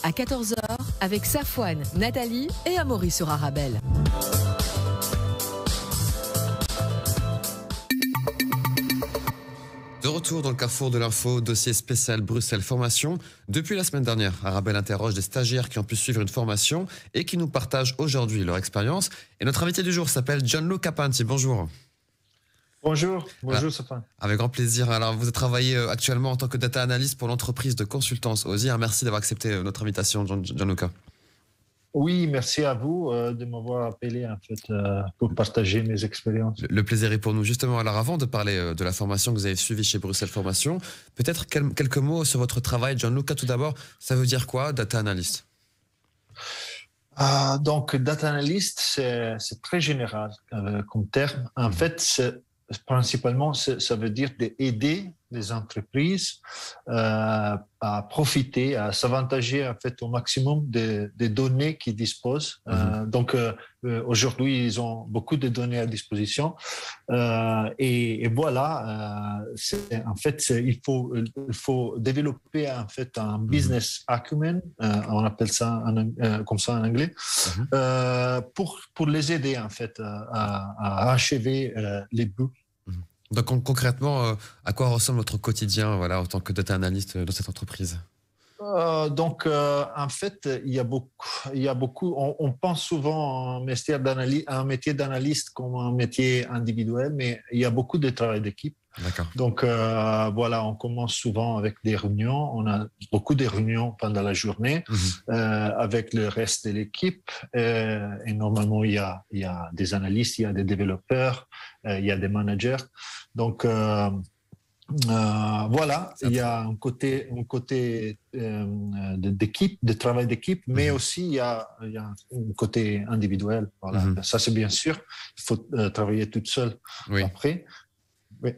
À 14 h avec Safouane, Nathalie et Amaury sur Arabelle. De retour dans le carrefour de l'info, dossier spécial Bruxelles Formation. Depuis la semaine dernière, Arabelle interroge des stagiaires qui ont pu suivre une formation et qui nous partagent aujourd'hui leur expérience. Et notre invité du jour s'appelle Gianluca Panti. Bonjour. Bonjour, Safouane. Avec grand plaisir. Alors, vous travaillez actuellement en tant que data analyst pour l'entreprise de consultance Osier. Merci d'avoir accepté notre invitation, Gianluca. Oui, merci à vous de m'avoir appelé en fait, pour partager mes expériences. Le plaisir est pour nous. Justement, alors avant de parler de la formation que vous avez suivie chez Bruxelles Formation, peut-être quelques mots sur votre travail. Gianluca, tout d'abord, ça veut dire quoi, data analyst? Donc, data analyst, c'est très général comme terme. En fait, principalement, ça veut dire d'aider les entreprises à profiter, à s'avantager en fait au maximum des données qu'ils disposent. Donc aujourd'hui, ils ont beaucoup de données à disposition et voilà. En fait, il faut développer en fait un business acumen, on appelle ça comme ça en anglais, pour les aider en fait à achever les buts. Donc concrètement, à quoi ressemble votre quotidien, voilà, en tant que data analyst dans cette entreprise? En fait, il y a beaucoup. On pense souvent à un métier d'analyste comme un métier individuel, mais il y a beaucoup de travail d'équipe. D'accord. Donc voilà, on commence souvent avec des réunions. On a beaucoup de réunions pendant la journée avec le reste de l'équipe. Et normalement, il y a des analystes, il y a des développeurs, il y a des managers. Donc voilà, il y a un côté d'équipe, de travail d'équipe, mais aussi il y a un côté individuel. Voilà, ça c'est bien sûr. Il faut travailler toute seule après. Oui.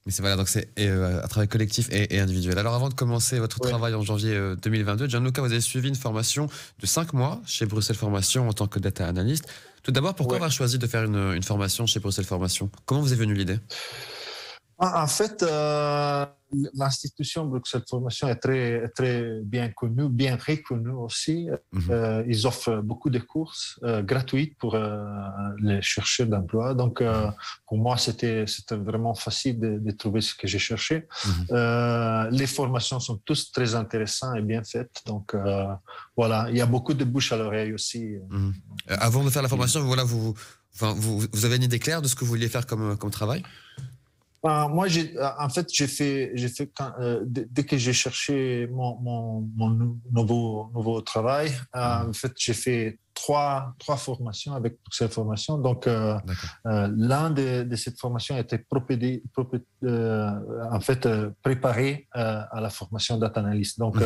Mais c'est voilà, donc c'est un travail collectif et individuel. Alors avant de commencer votre travail en janvier 2022, Gianluca, vous avez suivi une formation de 5 mois chez Bruxelles Formation en tant que data analyst. Tout d'abord, pourquoi avoir choisi de faire une formation chez Bruxelles Formation? Comment vous est venue l'idée? En fait, l'institution Bruxelles Formation est très, très bien connue, bien reconnue aussi. Ils offrent beaucoup de courses gratuites pour les chercheurs d'emploi. Donc, pour moi, c'était vraiment facile de trouver ce que j'ai cherché. Les formations sont tous très intéressantes et bien faites. Donc, voilà, il y a beaucoup de bouche à l'oreille aussi. Avant de faire la formation, voilà, vous avez une idée claire de ce que vous vouliez faire comme travail? Moi, en fait, j'ai fait dès que j'ai cherché mon nouveau travail, en fait, j'ai fait trois formations avec cette formation. Donc, l'un de cette formation était en fait préparé à la formation data analyst. Donc,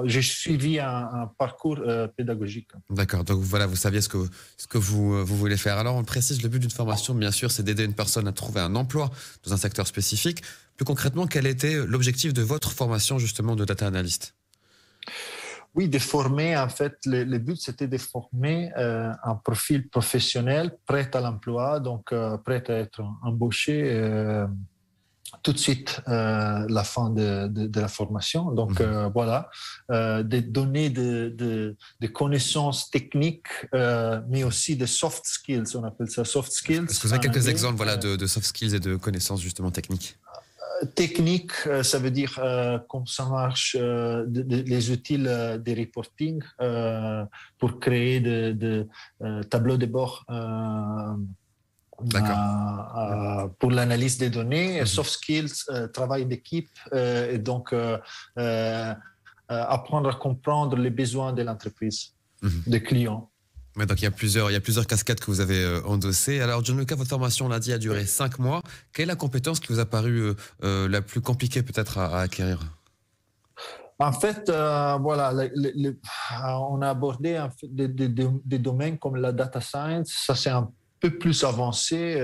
j'ai suivi un parcours pédagogique. D'accord. Donc voilà, vous saviez ce que vous voulez faire. Alors, on précise, le but d'une formation, bien sûr, c'est d'aider une personne à trouver un emploi dans un secteur spécifique. Plus concrètement, quel était l'objectif de votre formation justement de data analyst? Oui, de former, en fait, le but, c'était de former un profil professionnel prêt à l'emploi, donc prêt à être embauché tout de suite la fin de la formation. Donc voilà, de donner des connaissances techniques, mais aussi des soft skills, on appelle ça soft skills. Est-ce que vous avez quelques exemples voilà, de soft skills et de connaissances justement techniques? Technique, ça veut dire comment ça marche, les outils de reporting pour créer des tableaux de bord pour l'analyse des données, soft skills, travail d'équipe, et donc apprendre à comprendre les besoins de l'entreprise, des clients. Ouais, donc il y a plusieurs casquettes que vous avez endossées. Alors Gianluca, votre formation, on l'a dit, a duré 5 mois. Quelle est la compétence qui vous a paru la plus compliquée peut-être à acquérir? En fait, voilà, on a abordé en fait, des domaines comme la data science. Ça, c'est un peu plus avancé.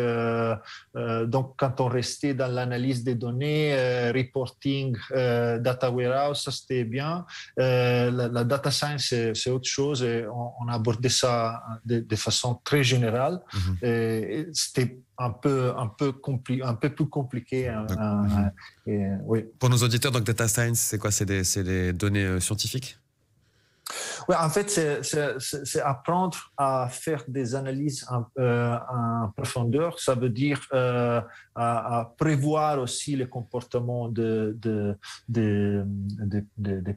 Donc, quand on restait dans l'analyse des données, reporting, data warehouse, ça c'était bien. La data science, c'est autre chose. Et on a abordé ça de façon très générale. Et c'était un peu plus compliqué. Oui. Pour nos auditeurs, donc data science, c'est quoi? C'est des données scientifiques? Ouais, en fait, c'est apprendre à faire des analyses en profondeur. Ça veut dire à prévoir aussi les comportements des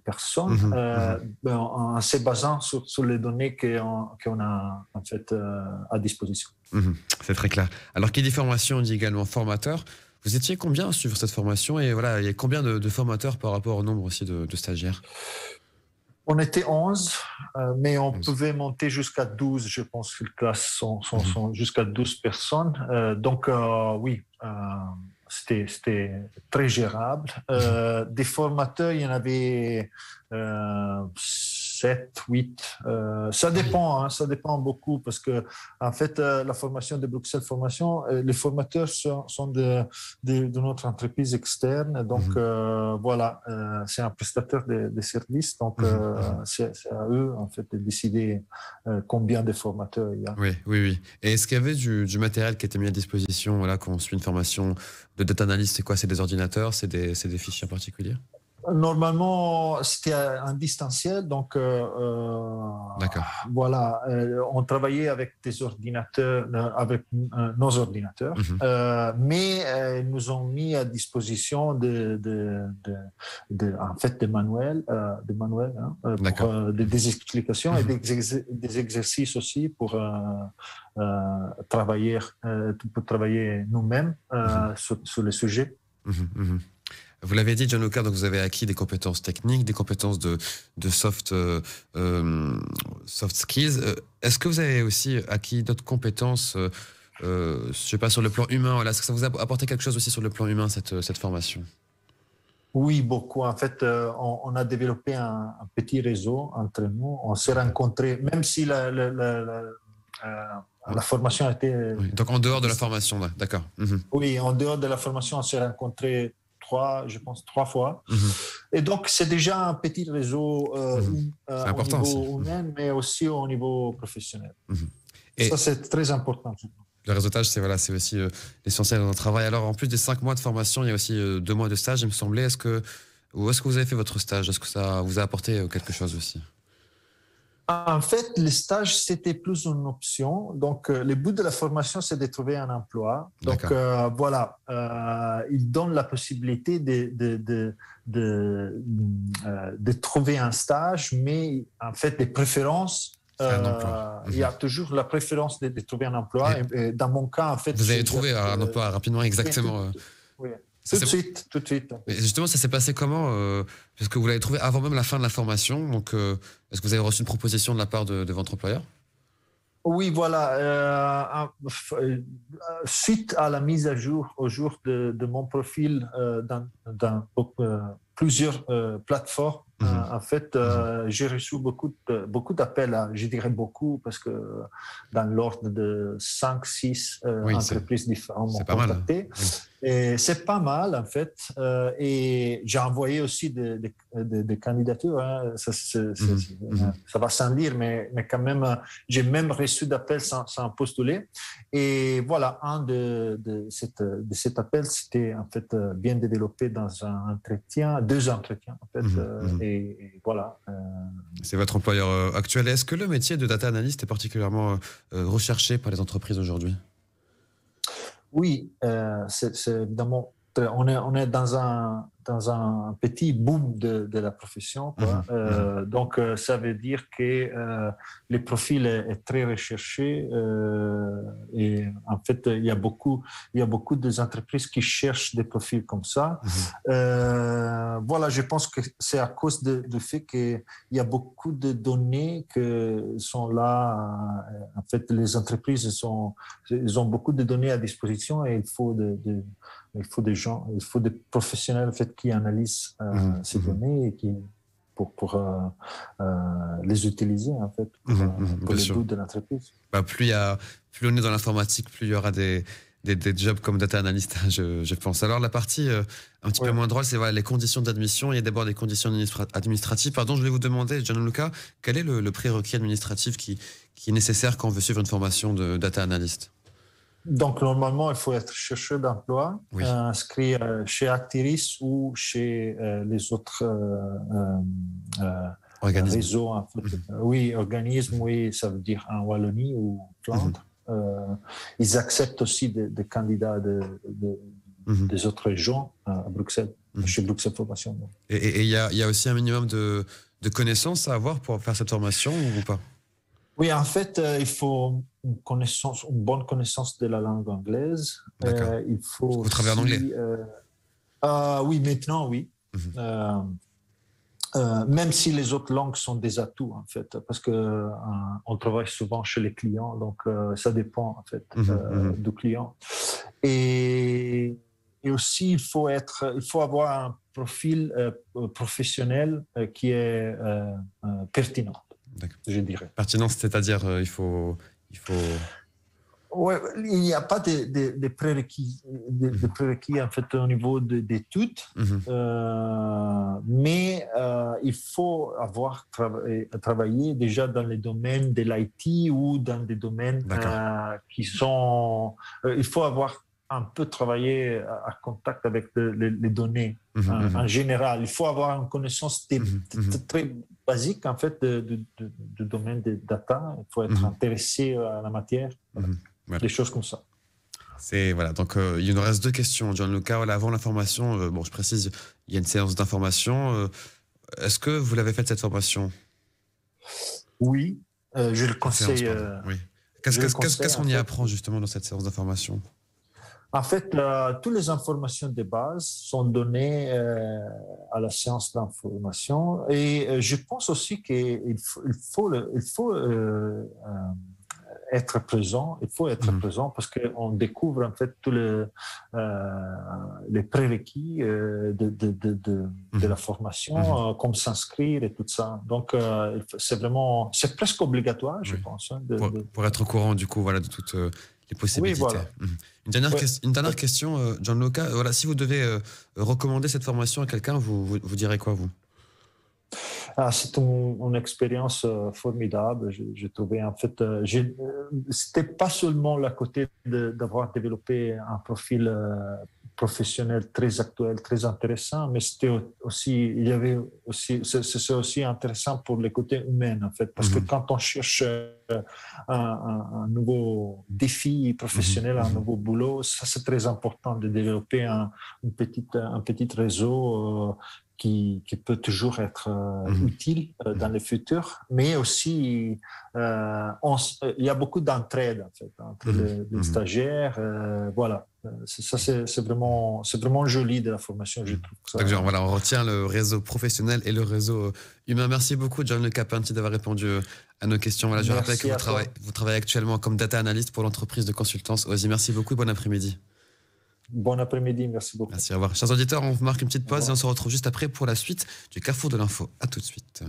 personnes en se basant sur les données qu'on a en fait à disposition. C'est très clair. Alors, qui dit formation, on dit également formateur. Vous étiez combien à suivre cette formation et voilà, il y a combien de formateurs par rapport au nombre aussi de stagiaires? On était 11, mais on pouvait monter jusqu'à 12, je pense que les classes sont jusqu'à 12 personnes. Donc, oui, c'était très gérable. Des formateurs, il y en avait 7, 8. Ça dépend, ça dépend beaucoup parce que, en fait, la formation de Bruxelles Formation, les formateurs sont de notre entreprise externe. Donc, voilà, c'est un prestataire de services. Donc, c'est à eux, en fait, de décider combien de formateurs il y a. Oui. Et est-ce qu'il y avait du matériel qui était mis à disposition voilà, quand on suit une formation de data analyst? C'est quoi? C'est des ordinateurs? C'est des fichiers en particulier? Normalement, c'était en distanciel, donc voilà, on travaillait avec des ordinateurs, avec nos ordinateurs, mais ils nous ont mis à disposition en fait des manuels, pour des explications et des exercices aussi pour travailler nous-mêmes sur le sujet. Vous l'avez dit, Gianluca, donc vous avez acquis des compétences techniques, des compétences de soft skills. Est-ce que vous avez aussi acquis d'autres compétences, je sais pas, sur le plan humain? Voilà, est-ce que ça vous a apporté quelque chose aussi sur le plan humain, cette formation? Oui, beaucoup. En fait, on a développé un petit réseau entre nous. On s'est rencontrés, même si la formation a été... Oui, donc en dehors de la formation, là, d'accord. Oui, en dehors de la formation, on s'est rencontrés trois fois. Et donc, c'est déjà un petit réseau au niveau humain, mais aussi au niveau professionnel. Et ça, c'est très important. Le réseautage, c'est aussi l'essentiel dans notre travail. Alors, en plus des 5 mois de formation, il y a aussi 2 mois de stage, il me semblait. Où est-ce que vous avez fait votre stage? Est-ce que ça vous a apporté quelque chose aussi? En fait, le stage, c'était plus une option. Donc, le but de la formation, c'est de trouver un emploi. Donc, voilà, il donne la possibilité de trouver un stage, mais en fait, des préférences. Il y a toujours la préférence de trouver un emploi. Et dans mon cas, en fait... Vous avez trouvé un emploi rapidement, exactement. Oui. Tout de suite. Mais justement, ça s'est passé comment parce que vous l'avez trouvé avant même la fin de la formation. Donc, est-ce que vous avez reçu une proposition de la part de votre employeur? Oui, voilà. Suite à la mise à jour au jour de mon profil dans plusieurs plateformes, en fait, j'ai reçu beaucoup d'appels, je dirais beaucoup, parce que dans l'ordre de 5-6 entreprises différentes m'ont contacté. Et c'est pas mal, en fait. Et j'ai envoyé aussi des candidatures. Hein. Ça va sans dire, mais quand même, j'ai même reçu d'appels sans postuler. Et voilà, un de cet appel, c'était en fait bien développé dans un entretien, 2 entretiens, en fait. Et voilà. C'est votre employeur actuel. Est-ce que le métier de data analyst est particulièrement recherché par les entreprises aujourd'hui? Oui, c'est évidemment, on est dans un petit boom de la profession, quoi. Donc, ça veut dire que le profil est très recherché et en fait, il y a beaucoup d'entreprises qui cherchent des profils comme ça. Voilà, je pense que c'est à cause du fait qu'il y a beaucoup de données qui sont là. En fait, les entreprises ils ont beaucoup de données à disposition et il faut des gens, il faut des professionnels en fait, qui analysent ces données et qui pour les utiliser en fait pour le but de l'entreprise. Plus on est dans l'informatique, plus il y aura des jobs comme data analyst, je pense. Alors la partie un petit peu moins drôle, c'est les conditions d'admission. Il y a d'abord des conditions administratives. Pardon, je voulais vous demander, Gianluca, quel est le prérequis administratif qui est nécessaire quand on veut suivre une formation de data analyst? Donc, normalement, il faut être chercheur d'emploi, inscrit chez Actiris ou chez les autres Organisme. réseau. En fait. Oui, organisme, oui, ça veut dire en Wallonie ou Flandre. Ils acceptent aussi des candidats des autres régions à Bruxelles, chez Bruxelles Formation. Et il y a aussi un minimum de connaissances à avoir pour faire cette formation ou pas? Oui, en fait, il faut une bonne connaissance de la langue anglaise. Il faut Vous travaillez en anglais? Oui, maintenant, oui. Même si les autres langues sont des atouts, en fait, parce que on travaille souvent chez les clients, donc ça dépend, en fait, du client. Et aussi, il faut avoir un profil professionnel qui est pertinent, je dirais. Pertinent, c'est-à-dire il faut... Ouais, il n'y a pas de prérequis, prérequis en fait au niveau d'études, mais il faut avoir travaillé déjà dans les domaines de l'IT ou dans des domaines qui sont... il faut avoir un peu travaillé à contact avec les données en général. Il faut avoir une connaissance très basique en fait du domaine des data. Il faut être intéressé à la matière. Des choses comme ça. Voilà. Donc, il nous reste 2 questions, Gianluca. Voilà, avant la formation, bon, je précise, il y a une séance d'information. Est-ce que vous l'avez faite, cette formation? Oui, je le conseille. Oui. Qu'est-ce qu'on y apprend justement dans cette séance d'information? En fait, toutes les informations de base sont données à la séance d'information. Et je pense aussi qu'il faut être présent. Il faut être présent parce qu'on découvre en fait tous les prérequis de la formation, comme s'inscrire et tout ça. Donc, c'est presque obligatoire, je pense. Pour être au courant du coup, voilà, de toutes les possibilités. Oui, voilà. Une dernière question, Gianluca. Voilà, si vous devez recommander cette formation à quelqu'un, vous direz quoi, vous? C'est une expérience formidable. J'ai trouvé en fait, c'était pas seulement le côté d'avoir développé un profil professionnel très actuel, très intéressant, mais c'était aussi, c'est aussi intéressant pour le côté humain en fait, parce que quand on cherche un nouveau défi professionnel, un nouveau boulot, ça c'est très important de développer un petit réseau. Qui peut toujours être utile dans le futur, mais aussi il y a beaucoup d'entraide en fait, entre les stagiaires. Voilà, ça c'est vraiment joli de la formation, je trouve. Donc, voilà, on retient le réseau professionnel et le réseau humain. Merci beaucoup, Gianluca Pinti, d'avoir répondu à nos questions. Voilà, je rappelle que vous travaillez actuellement comme data analyst pour l'entreprise de consultance OSI. Merci beaucoup et bon après-midi. Bon après-midi, merci beaucoup. Merci, au revoir. Chers auditeurs, on marque une petite pause et on se retrouve juste après pour la suite du Carrefour de l'info. À tout de suite.